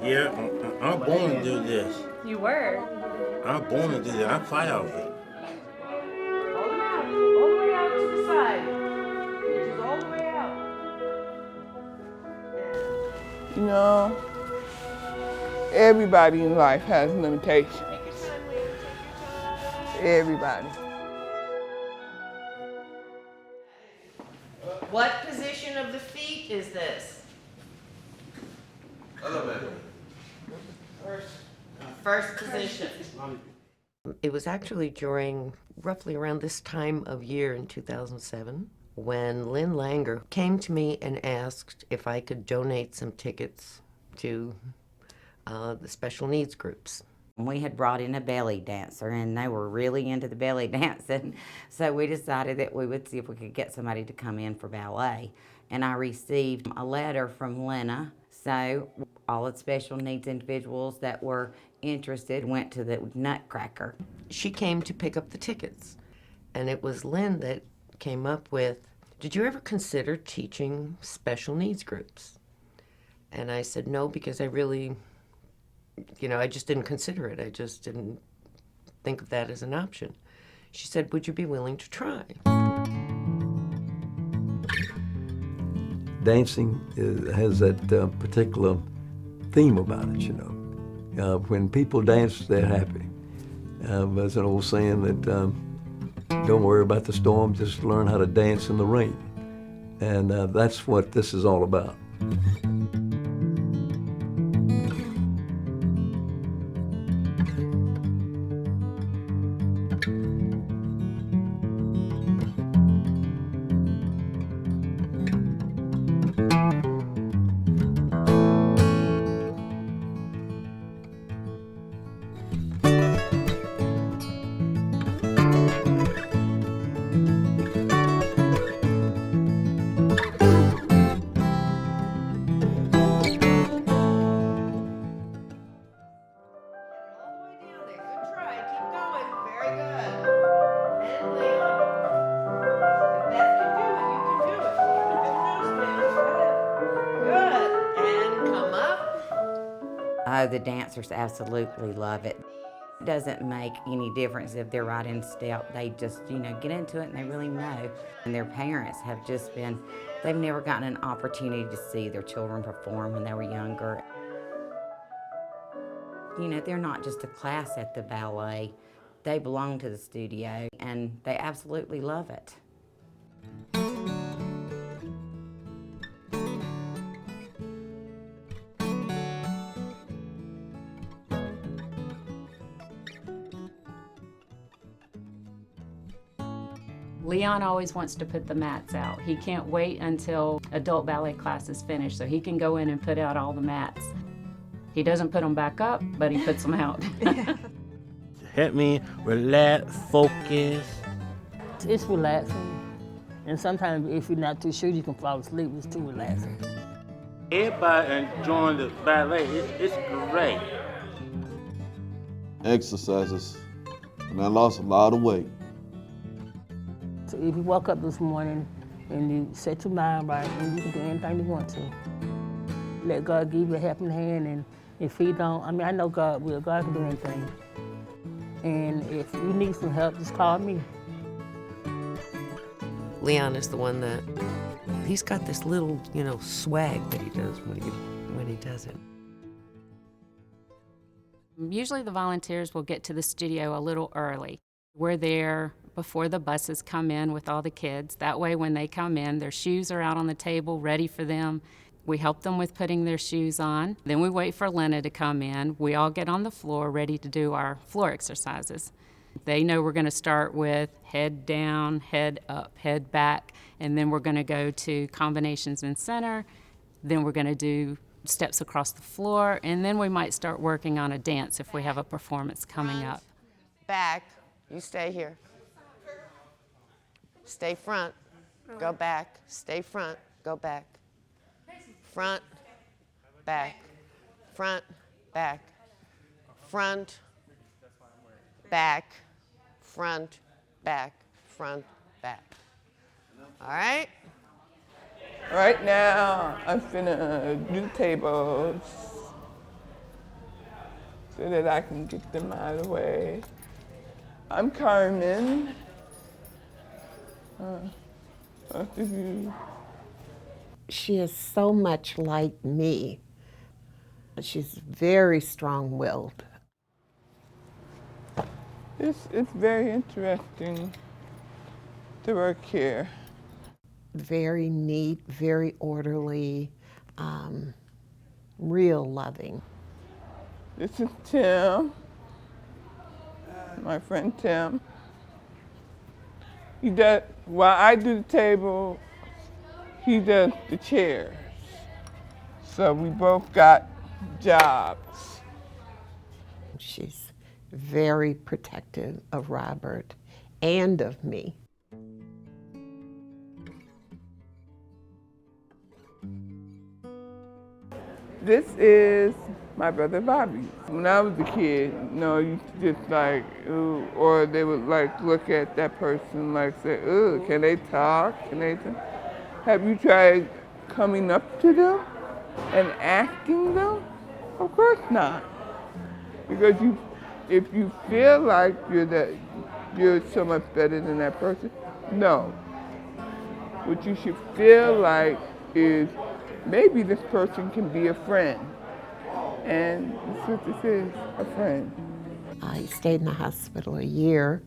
Yeah, I'm born to do this. You were? I'm born to do this. I'm fight of it. Hold them out. All the way out to the side. Just all the way out. You know, everybody in life has limitations. Everybody. What position of the feet is this? Elevator. First position. It was actually during roughly around this time of year in 2007 when Lynn Langer came to me and asked if I could donate some tickets to the special needs groups. We had brought in a belly dancer, and they were really into the belly dancing, so we decided that we would see if we could get somebody to come in for ballet. And I received a letter from Lena, so all the special needs individuals that were interested went to the Nutcracker. She came to pick up the tickets, and it was Lynn that came up with, did you ever consider teaching special needs groups? And I said no, because I really, I just didn't consider it. I just didn't think of that as an option. She said, would you be willing to try? Dancing has that particular theme about it, when people dance, they're happy. There's an old saying that don't worry about the storm, just learn how to dance in the rain. And that's what this is all about. Oh, the dancers absolutely love it. It doesn't make any difference if they're right in step. They just, get into it and they really know. And their parents have just been, they've never gotten an opportunity to see their children perform when they were younger. They're not just a class at the ballet. They belong to the studio and they absolutely love it. Leon always wants to put the mats out. He can't wait until adult ballet class is finished so he can go in and put out all the mats. He doesn't put them back up, but he puts them out. Help me relax, focus. It's relaxing. And sometimes if you're not too sure, you can fall asleep. It's too relaxing. Everybody enjoying the ballet. It's great. Exercises. And I lost a lot of weight. So if you woke up this morning and you set your mind right, and you can do anything you want to. Let God give you a helping hand, and if He don't, I know God will. God can do anything. And if you need some help, just call me. Leon is the one that, he's got this little, swag that he does when he does it. Usually the volunteers will get to the studio a little early. We're there before the buses come in with all the kids. That way when they come in, their shoes are out on the table ready for them. We help them with putting their shoes on. Then we wait for Lena to come in. We all get on the floor ready to do our floor exercises. They know we're going to start with head down, head up, head back, and then we're going to go to combinations in center. Then we're going to do steps across the floor, and then we might start working on a dance if we have a performance coming up. Back, you stay here. Stay front, go back, stay front, go back. Front, back, front, back, front, back, front, back, front, back. All right? Right now, I'm finna do tables. so that I can get them out of the way. I'm Carmen. She is so much like me. She's very strong-willed. It's very interesting to work here. Very neat, very orderly, real loving. This is Tim, my friend Tim. He does, while I do the table, he does the chairs. So we both got jobs. She's very protective of Robert and of me. This is my brother Bobby. When I was a kid, you know, you just like, ooh, or they would like look at that person like say, ooh, can they talk? Can they talk? Have you tried coming up to them and asking them? Of course not. Because if you feel like you're so much better than that person, no. What you should feel like is maybe this person can be a friend. And that's what this is, a friend. He stayed in the hospital a year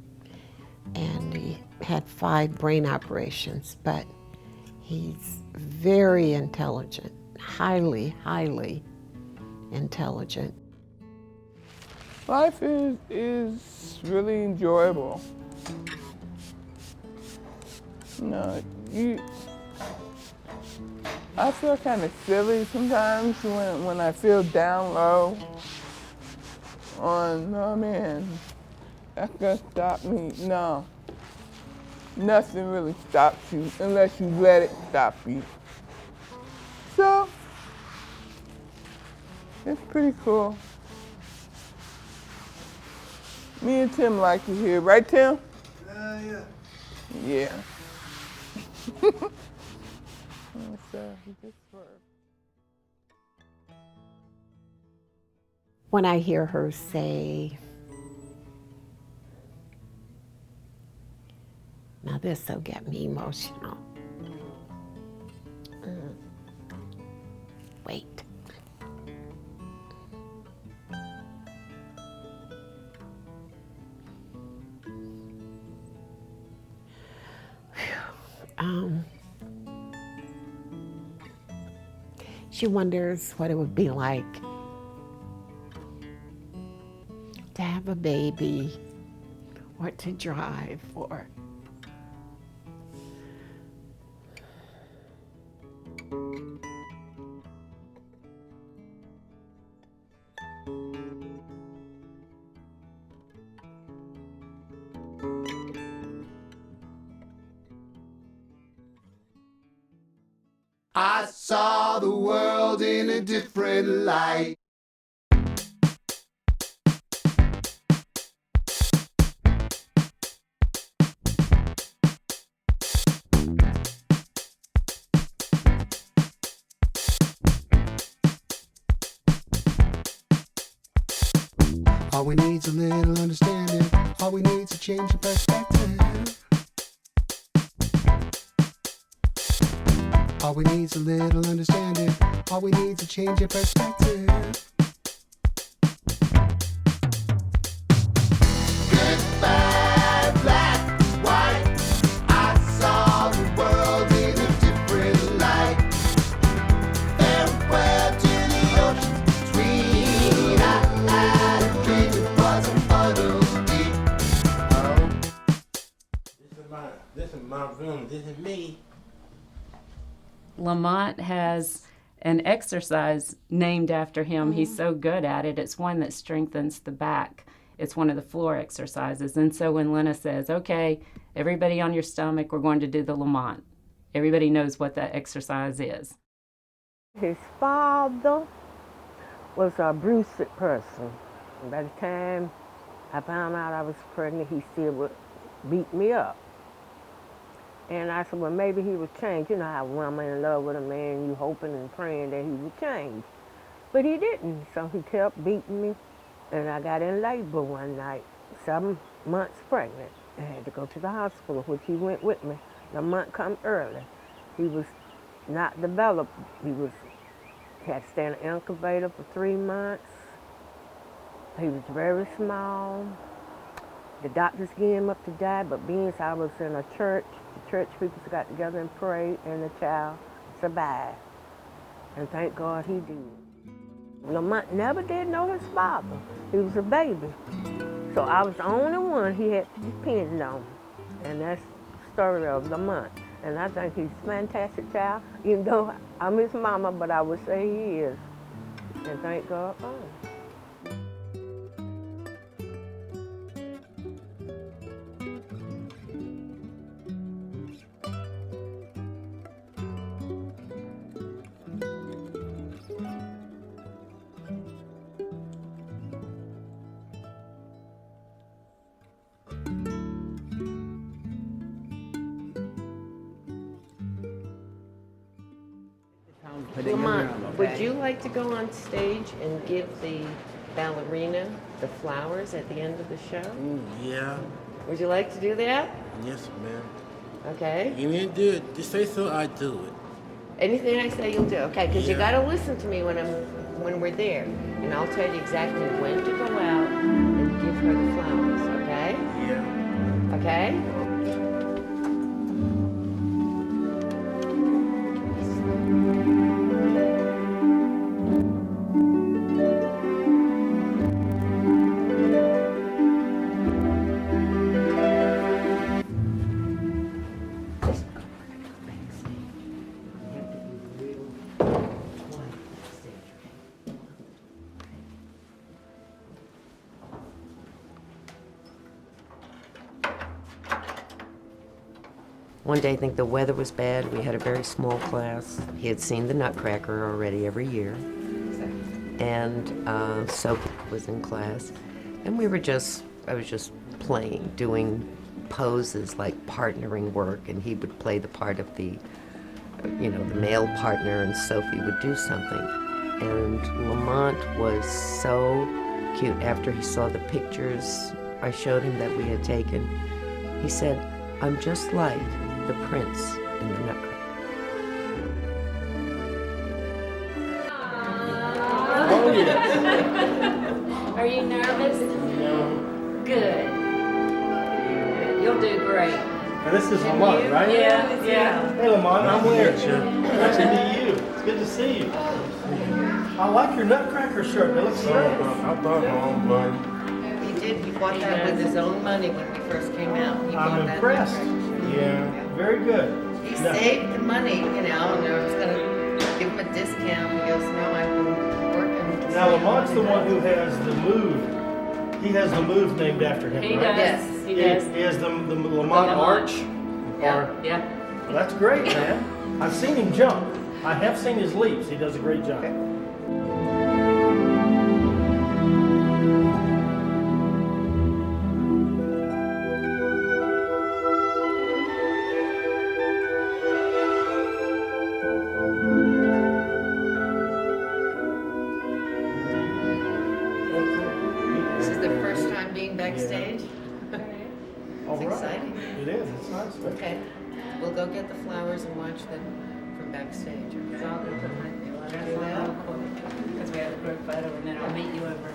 and he had 5 brain operations, but he's very intelligent, highly, highly intelligent. Life is really enjoyable. You know, I feel kind of silly sometimes when I feel down low on, oh man, that's gonna stop me. No, nothing really stops you unless you let it stop you. So, it's pretty cool. Me and Tim like it here, right Tim? Yeah. Yeah. When I hear her say, now this will get me emotional. Wait. She wonders what it would be like to have a baby or to drive or I saw the world in a different light. All we need's a little understanding. All we need's a change of perspective. All we need's a little understanding. All we need's a change of perspective. Goodbye, black, white. I saw the world in a different light. Farewell to the ocean between. I had a dream it wasn't puddles deep. This is my room. This is me. Lamont has an exercise named after him. He's so good at it. It's one that strengthens the back. It's one of the floor exercises. And so when Lena says, okay, everybody on your stomach, we're going to do the Lamont, everybody knows what that exercise is. His father was a abusive person. By the time I found out I was pregnant, he still would beat me up. And I said, well, maybe he would change. You know how women in love with a man, you hoping and praying that he would change. But he didn't, so he kept beating me. And I got in labor one night, 7 months pregnant. I had to go to the hospital, which he went with me. The month come early. He was not developed. He had to stay in an incubator for 3 months. He was very small. The doctors gave him up to die, but being I was in a church, the church people got together and prayed, and the child survived. And thank God he did. Lamont never did know his father. He was a baby. So I was the only one he had to depend on. And that's the story of Lamont. And I think he's a fantastic child, even though I'm his mama, but I would say he is. And thank God for him. Lamont, would you like to go on stage and give the ballerina the flowers at the end of the show? Yeah. Would you like to do that? Yes, ma'am. Okay. You need to do it. Just say so, I do it. Anything I say, you'll do. Okay, because you Yeah. got to listen to me when we're there, and I'll tell you exactly when to go out and give her the flowers. Okay? Yeah. Okay? One day, I think the weather was bad. We had a very small class. He had seen the Nutcracker already every year. And Sophie was in class. And I was just playing, doing poses like partnering work. And he would play the part of the male partner, and Sophie would do something. And Lamont was so cute. After he saw the pictures I showed him that we had taken, he said, "I'm just like the prince in the Nutcracker." Oh, yes. Are you nervous? No. Good. You'll do great. Now this is Lamont, right? Yeah. Hey Lamont, I'm Larry. Sure. Nice to meet you. It's good to see you. I like your Nutcracker shirt. It looks great. I bought my own money. He did. He bought that with his own money when we first came out. He bought I'm that impressed. Yeah. Very good. He Now- saved the money, and I was going to give him a discount. He goes, "No, I've been working." Now Lamont's the one who has the move. He has the move named after him, He right? does. Yes. He He does. has the Lamont Lamont. Arch. Yeah. Yeah. Well, that's great, man. I've seen him jump. I have seen his leaps. He does a great job. This is the first time being backstage. All right. exciting. It is. It's nice. Okay, we'll go get the flowers and watch them from backstage. Okay? So I'll go put my Do that? because we have a group photo, and then I'll meet you over.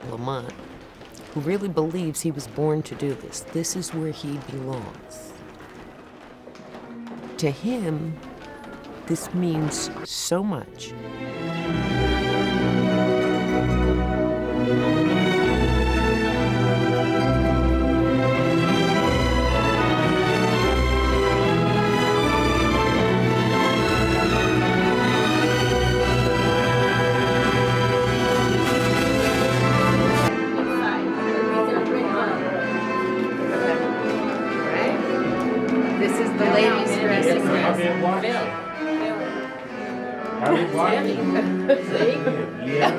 Lamont, who really believes he was born to do this. This is where he belongs. To him, this means so much. Right? This is the ladies' dressing room. Have you watched? Yeah.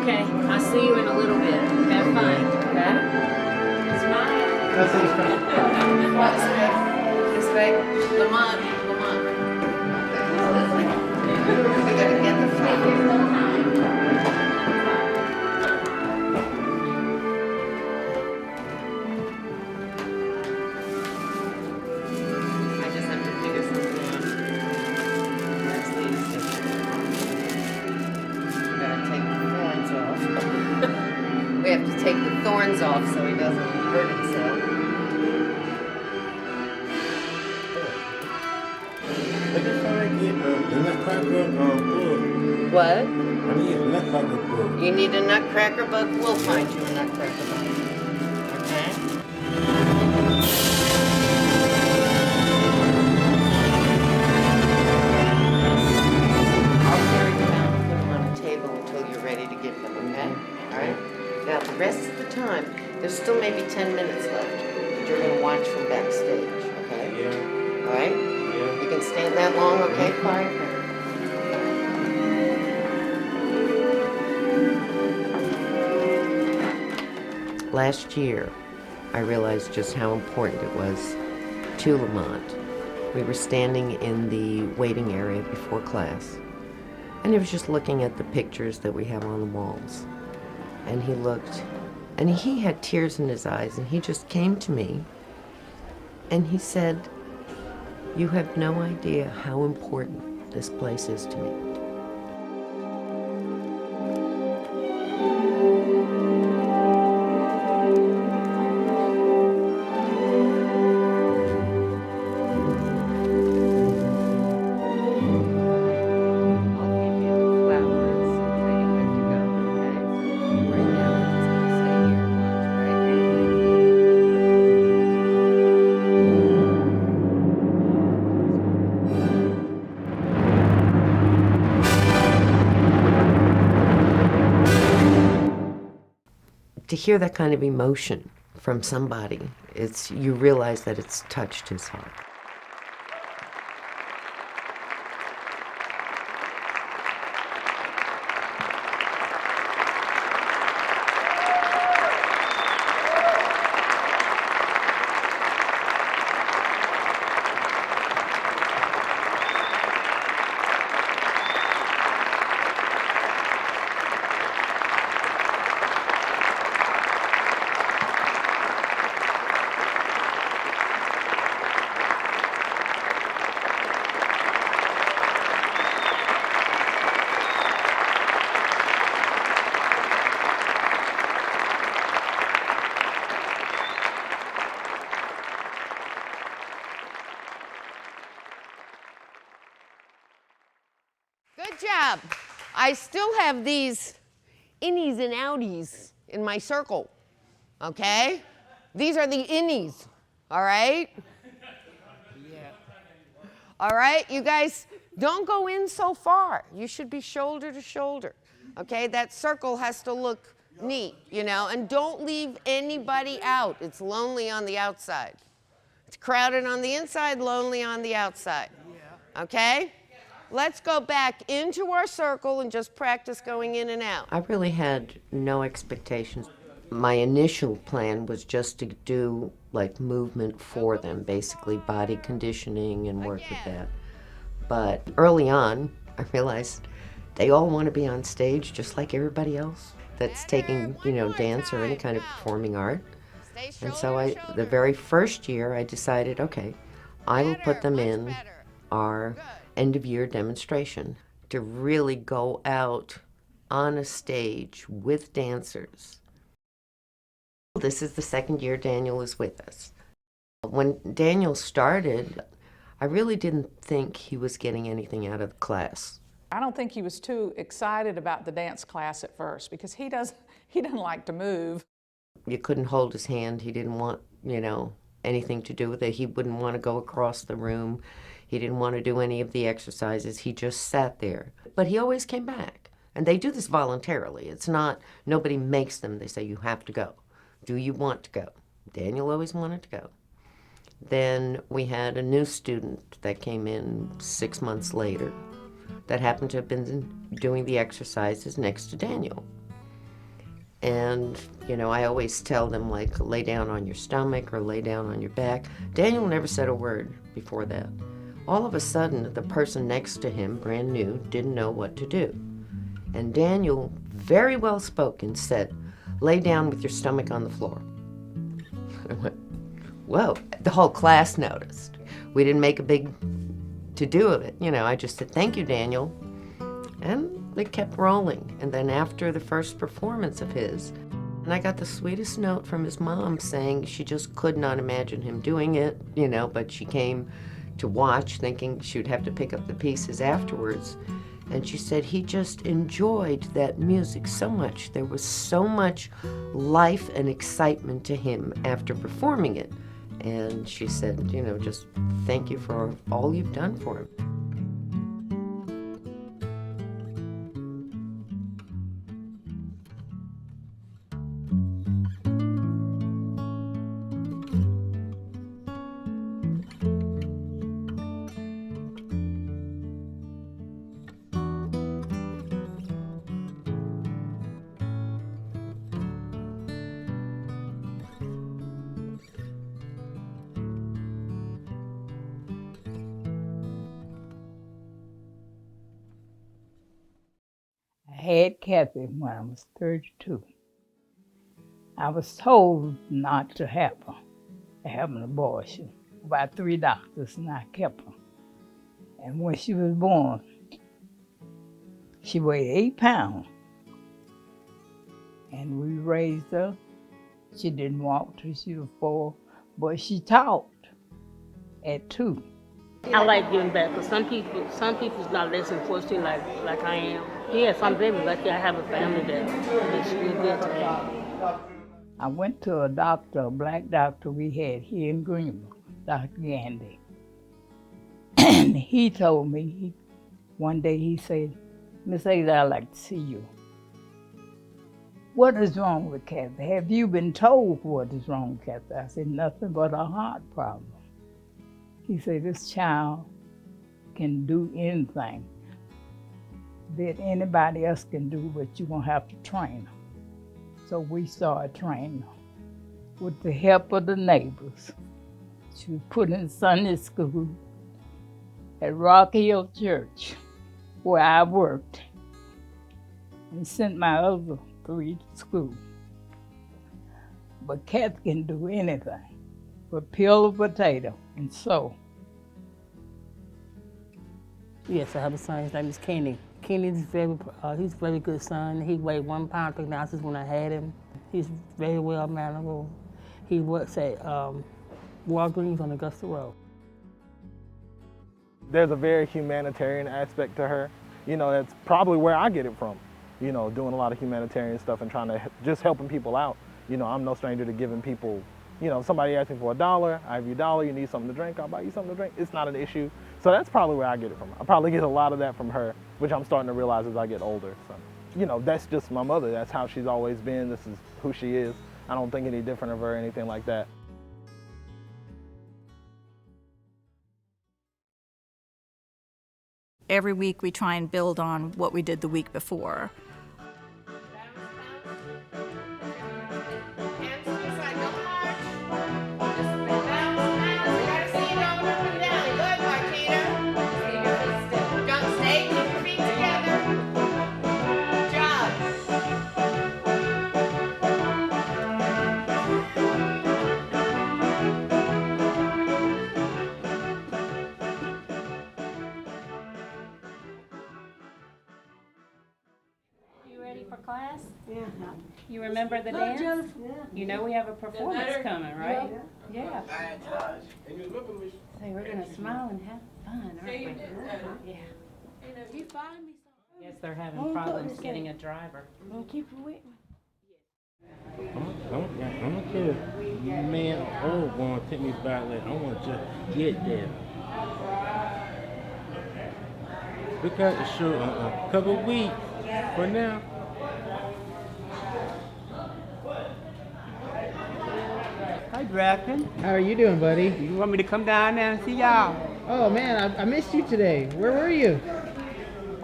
Okay, I'll see you in a little bit. Have fun, okay? Smile. This say, Lamont, Lamont. We gotta get the flag. I just have to figure something out. That's Lena's picture. We gotta take the thorns off. We have to take the thorns off so he doesn't hurt himself. I just trying to get the nutcracker book. What? I need a nutcracker book. You need a nutcracker book? We'll find you a nutcracker book. Okay? I'll carry them out and put them on a table until you're ready to give them, okay? All right? Now, the rest of the time, there's still maybe 10 minutes left. You're going to watch from backstage, okay? Yeah. All right? Yeah. You can stand that long, okay, Clyde? Last year, I realized just how important it was to Lamont. We were standing in the waiting area before class, and he was just looking at the pictures that we have on the walls. And he looked, and he had tears in his eyes, and he just came to me, and he said, "You have no idea how important this place is to me." To hear that kind of emotion from somebody, you realize that it's touched his heart. Good job. I still have these innies and outies in my circle, okay? These are the innies, all right? Yeah. All right, you guys, don't go in so far. You should be shoulder to shoulder, okay? That circle has to look neat, you know, and don't leave anybody out. It's lonely on the outside. It's crowded on the inside, lonely on the outside, okay? Let's go back into our circle and just practice going in and out. I really had no expectations. My initial plan was just to do like movement for them, basically body conditioning and work with that. But early on, I realized they all want to be on stage just like everybody else that's taking, you know, dance or any kind of performing art. And so the very first year, I decided, okay, I will put them in our end-of-year demonstration to really go out on a stage with dancers. This is the second year Daniel is with us. When Daniel started, I really didn't think he was getting anything out of the class. I don't think he was too excited about the dance class at first because he doesn't like to move. You couldn't hold his hand. He didn't want, you know, anything to do with it. He wouldn't want to go across the room. He didn't want to do any of the exercises. He just sat there. But he always came back. And they do this voluntarily. It's not, nobody makes them. They say, you have to go. Do you want to go? Daniel always wanted to go. Then we had a new student that came in 6 months later that happened to have been doing the exercises next to Daniel. And, I always tell them, like, lay down on your stomach or lay down on your back. Daniel never said a word before that. All of a sudden, the person next to him, brand new, didn't know what to do. And Daniel, very well spoken, said, lay down with your stomach on the floor. I went, whoa. The whole class noticed. We didn't make a big to-do of it. I just said, thank you, Daniel. And they kept rolling. And then after the first performance of his, and I got the sweetest note from his mom saying she just could not imagine him doing it, but she came to watch thinking she would have to pick up the pieces afterwards. And she said he just enjoyed that music so much. There was so much life and excitement to him after performing it. And she said, just thank you for all you've done for him. I had Kathy when I was 32. I was told not to have her, to have an abortion by 3 doctors, and I kept her. And when she was born, she weighed 8 pounds. And we raised her. She didn't walk till she was 4, but she talked at 2. I like giving back because some people's not less unfortunate like I am. Yes, I'm very lucky. I have a family that's real good to me. I went to a doctor, a black doctor we had here in Greenville, Dr. Gandy. And he told me, one day he said, Miss Ada, I'd like to see you. What is wrong with Kathy? Have you been told what is wrong with Kathy? I said, nothing but a heart problem. He said, this child can do anything that anybody else can do, but you're gonna have to train her. So we started training her with the help of the neighbors. She was put in Sunday school at Rock Hill Church, where I worked, and sent my other 3 to school. But Kathy can do anything but peel a potato and sew. Yes, I have a son. His name is Kenny. Kenny's he's a very good son. He weighed 1 pound 3 ounces when I had him. He's very well mannerable. He works at Walgreens on Augusta Road. There's a very humanitarian aspect to her. That's probably where I get it from. Doing a lot of humanitarian stuff and trying to just helping people out. I'm no stranger to giving people, somebody asks me for $1, I give you $1, you need something to drink, I'll buy you something to drink. It's not an issue. So that's probably where I get it from. I probably get a lot of that from her, which I'm starting to realize as I get older. So, that's just my mother. That's how she's always been. This is who she is. I don't think any different of her or anything like that. Every week we try and build on what we did the week before. Class? Yeah. You remember the dance? Yeah. You know we have a performance coming, right? Yeah. Say we're gonna smile and have fun, aren't we? Yeah. If you find me something. Yes, they're having problems getting a driver. Keep it with me. I'm gonna tell you, man, oh, gonna take me back. I want to just get there. We got the show in a couple weeks. For now. Hi, Draken. How are you doing, buddy? You want me to come down there and see y'all? Oh, man, I missed you today. Where were you?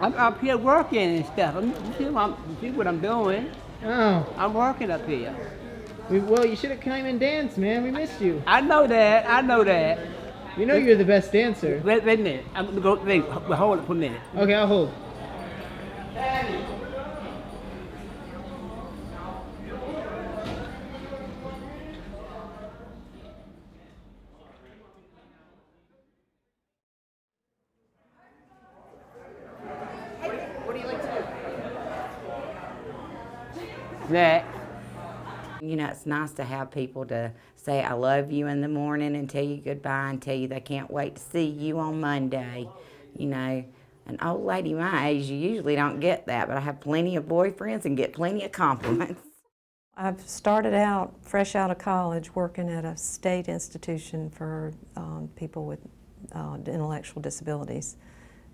I'm up here working and stuff. You see what I'm doing. Oh. I'm working up here. Well, you should have come and danced, man. We missed you. I know that. I know that. You know you're the best dancer. Wait a minute. I'm gonna go. Wait, hold it for a minute. Okay, I'll hold. What do you like to do? That. You know, it's nice to have people to say I love you in the morning and tell you goodbye and tell you they can't wait to see you on Monday. You know, an old lady my age, you usually don't get that, but I have plenty of boyfriends and get plenty of compliments. I've started out, fresh out of college, working at a state institution for people with intellectual disabilities.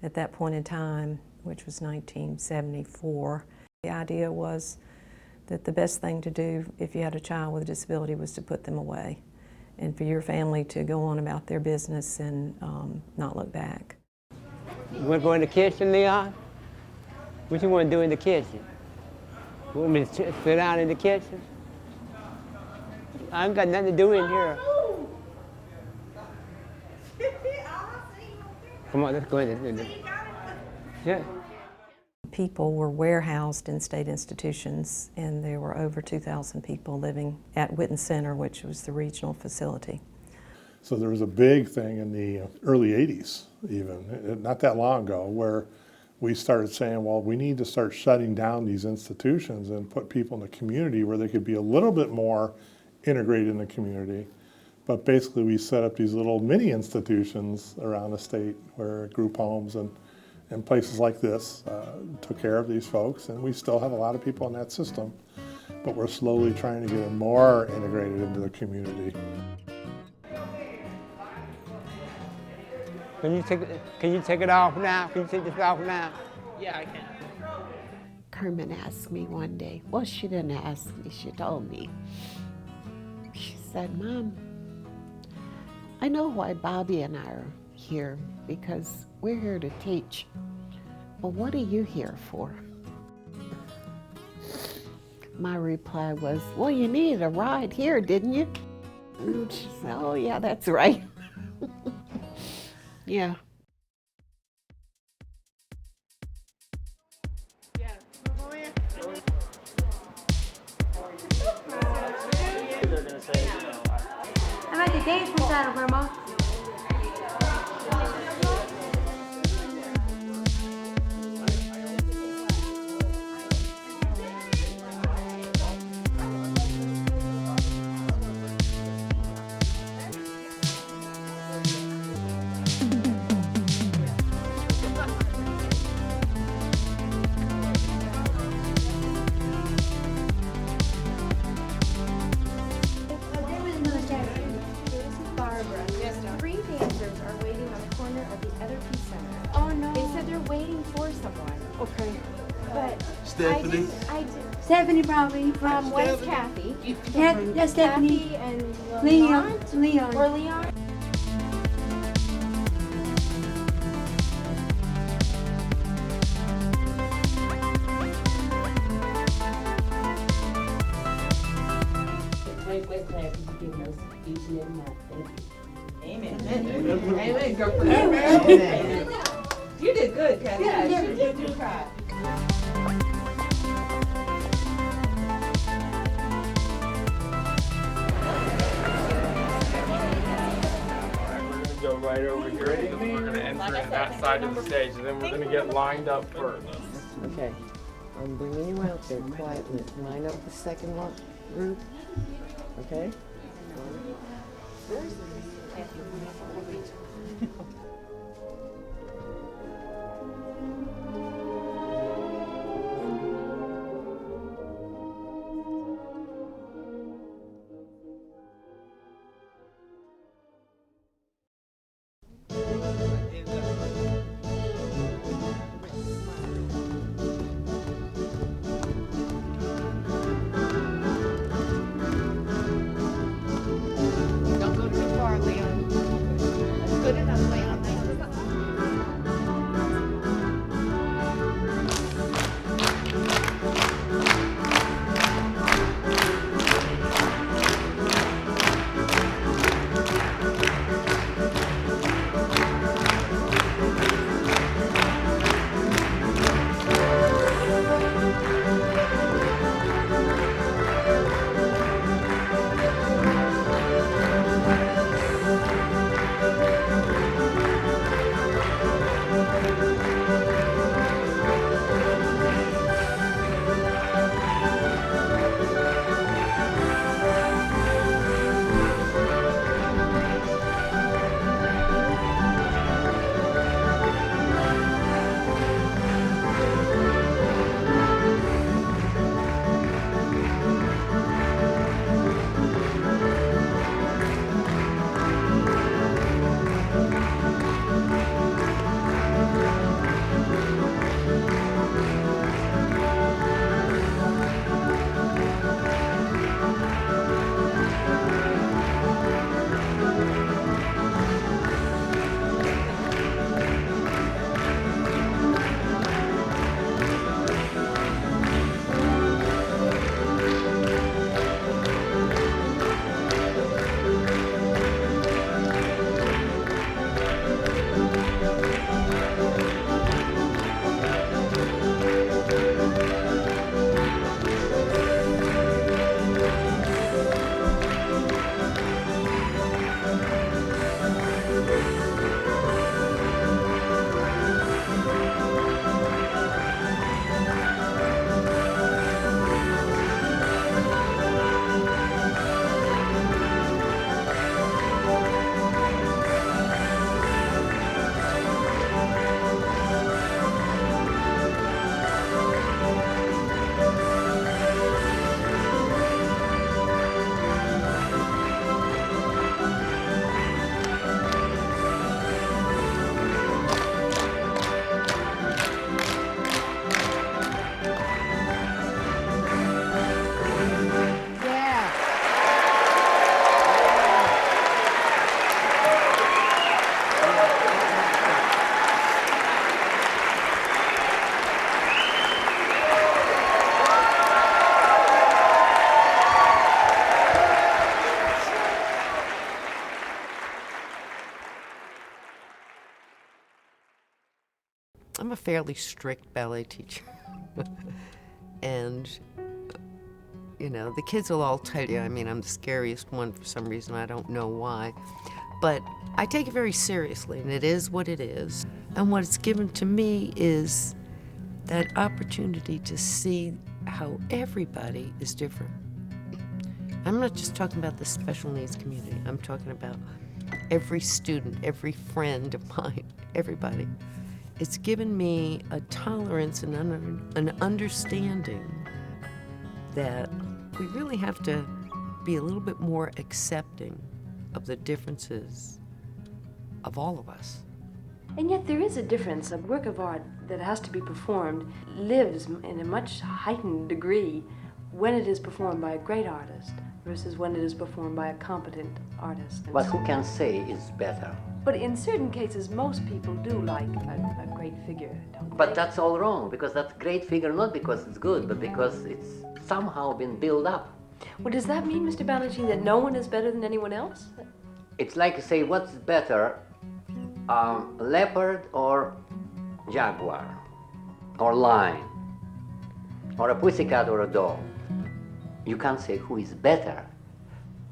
At that point in time, which was 1974, the idea was that the best thing to do if you had a child with a disability was to put them away and for your family to go on about their business and not look back. You want to go in the kitchen, Leon? What you want to do in the kitchen? You want me to sit down in the kitchen? I ain't got nothing to do in here. Come on, let's go in there. Yeah. People were warehoused in state institutions, and there were over 2,000 people living at Witten Center, which was the regional facility. So there was a big thing in the early 80s, even, not that long ago, where we started saying, well, we need to start shutting down these institutions and put people in the community where they could be a little bit more integrated in the community. But basically we set up these little mini institutions around the state where group homes and places like this took care of these folks, and we still have a lot of people in that system, but we're slowly trying to get them more integrated into the community. Can you take it off now? Can you take this off now? Yeah, I can. Carmen asked me one day, well, she didn't ask me, she told me. She said, Mom, I know why Bobby and I are here, because we're here to teach. But what are you here for? My reply was, well, you needed a ride here, didn't you? And she said, oh yeah, that's right. Yeah. I'm at the dance recital, Grandma. Stephanie? Stephanie probably from West Kathy. That's Stephanie and Leon. Or Leon. Amen. Amen, girlfriend. Amen. You did good, Kathy. Yeah, you did good. Go right over here, and we're going to enter in that side of the stage, and then we're going to get lined up first. Okay, I'm bringing you out there quietly. Line up the second group, okay? Don't go too far, I'm a fairly strict ballet teacher. And, you know, the kids will all tell you, I mean, I'm the scariest one for some reason, I don't know why. But I take it very seriously, and it is what it is. And what it's given to me is that opportunity to see how everybody is different. I'm not just talking about the special needs community. I'm talking about every student, every friend of mine, everybody. It's given me a tolerance and an understanding that we really have to be a little bit more accepting of the differences of all of us. And yet there is a difference. A work of art that has to be performed lives in a much heightened degree when it is performed by a great artist versus when it is performed by a competent artist. But who can say it's better? But in certain cases, most people do like a great figure, don't But they? that's all wrong, because that's great figure not because it's good, but because it's somehow been built up. Well, does that mean, Mr. Balanchine, that no one is better than anyone else? It's like you say, what's better, leopard or jaguar, or lion, or a pussycat or a dog? You can't say who is better.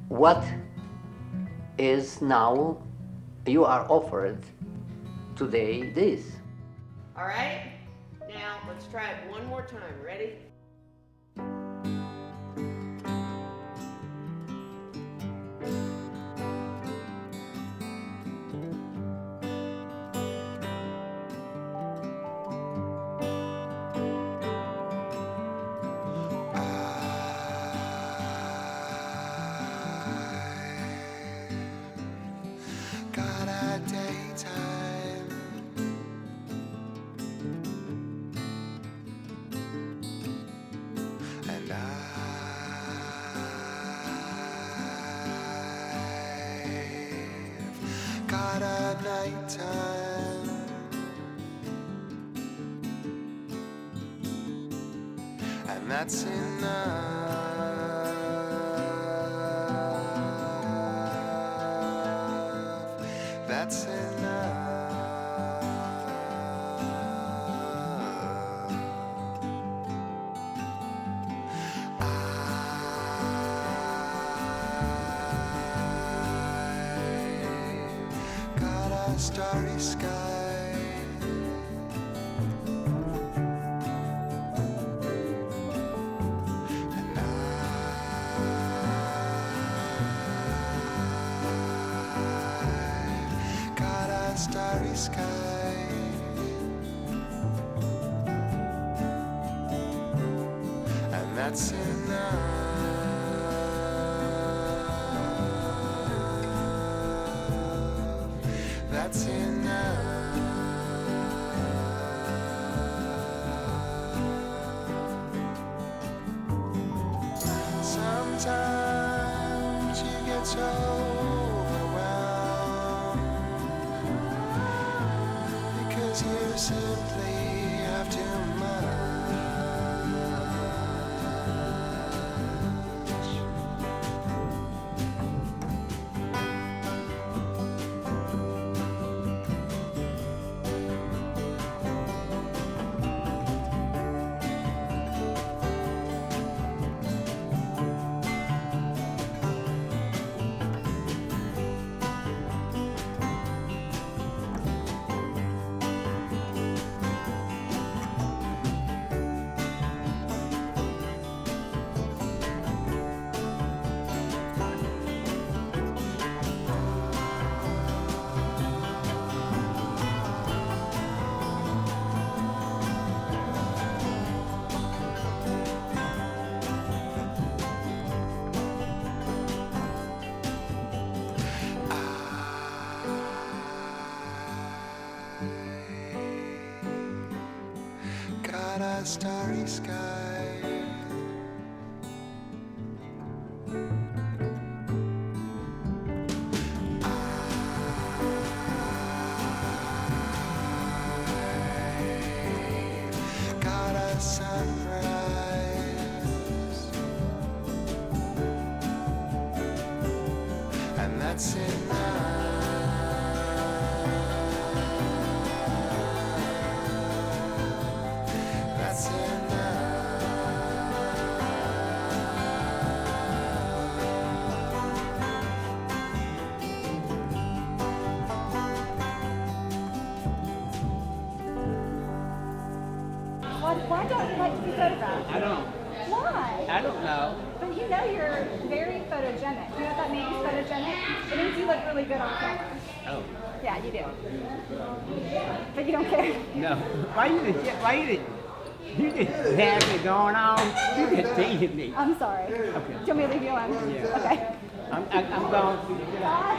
What is now you are offered today this. All right, now let's try it one more time. Ready? Got a daytime, and I've got a nighttime, and that's enough. That's got a starry sky, and I've got a starry sky, and that's enough. That's enough. Sometimes you get so overwhelmed because you simply have too much. Got a starry sky, got a sunrise, and that's enough. Why don't you like to be photographed? I don't. Why? I don't know. But you know you're very photogenic. You know what that means, photogenic? It means you look really good on camera. Oh. Yeah, you do. But you don't care. No. You just have it going on. You just teasing me. I'm sorry. Okay. Do you want me to leave you alone? Yeah. Okay. I'm going to.